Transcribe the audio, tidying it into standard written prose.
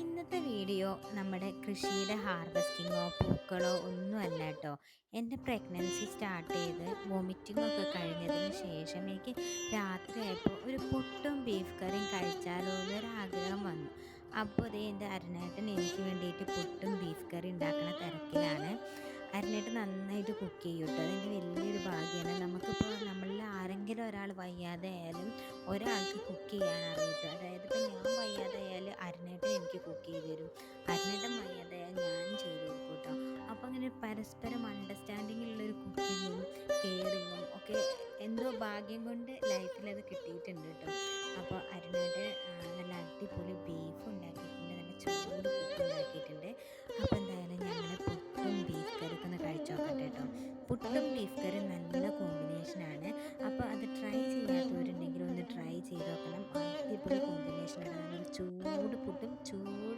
ഇന്നത്തെ വീഡിയോ നമ്മുടെ കൃഷിയുടെ ഹാർവെസ്റ്റിങ്ങോ പൂക്കളോ ഒന്നും അല്ല കേട്ടോ. എൻ്റെ പ്രഗ്നൻസി സ്റ്റാർട്ട് ചെയ്ത് വൊമിറ്റിംഗ് ഒക്കെ കഴിഞ്ഞതിന് ശേഷം എനിക്ക് രാത്രിയായപ്പോൾ ഒരു പുട്ടും ബീഫ് കറിയും കഴിച്ചാലോ എന്നൊരാഗ്രഹം വന്നു. അപ്പോൾ അതേ എൻ്റെ അരുണേട്ടൻ എനിക്ക് വേണ്ടിയിട്ട് പുട്ടും ബീഫ് കറി ഉണ്ടാക്കുന്ന തിരക്കിലാണ്. അരുണേട്ടൻ നന്നായിട്ട് കുക്ക് ചെയ്യും കേട്ടോ. അതെൻ്റെ വലിയൊരു ഭാഗ്യമാണ്. നമുക്കിപ്പോൾ നമ്മളിൽ ആരെങ്കിലും ഒരാൾ വയ്യാതെ ആയാലും ഒരാൾക്ക് കുക്ക് ചെയ്യാൻ അറിയട്ടോ. അതായത് ഇപ്പോൾ ഞാൻ വയ്യാതെ ആയാൽ അരുണേട്ടൻ എനിക്ക് കുക്ക് ചെയ്ത് തരും, അരുണേട്ടൻ വയ്യാതെ ആയാൽ ഞാനും ചെയ്ത് കൊടുക്കും കേട്ടോ. അപ്പോൾ അങ്ങനെ പരസ്പരം അണ്ടർസ്റ്റാൻഡിങ്ങിലുള്ളൊരു കുക്കിങ്ങും കെയറിങ്ങും ഒക്കെ എന്തോ ഭാഗ്യം കൊണ്ട് ലൈഫിൽ അത് കിട്ടിയിട്ടുണ്ട് കേട്ടോ. അപ്പോൾ അരുണേട്ടൻ നല്ല അടിപൊളി ബീഫ് ഉണ്ടാക്കിയിട്ടുണ്ട്, നല്ല ചൂട് പുട്ട് ഉണ്ടാക്കിയിട്ടുണ്ട്. അപ്പോൾ എന്തായാലും ഞങ്ങൾ പുട്ടും ബീഫ് കറിയൊക്കെ ഒന്ന് കഴിച്ചു നോക്കട്ടെ കേട്ടോ. പുട്ടും ബീഫ് കറി നല്ല കോമ്പിനേഷനാണ്. അപ്പോൾ അത് ട്രൈ ചെയ്യാത്തവരുണ്ടെങ്കിൽ ഒന്ന് ട്രൈ ചെയ്ത് നോക്കണം. അടിപൊളി കോമ്പിനേഷനാണ്. നല്ല ചൂട് പുട്ടും ചൂട്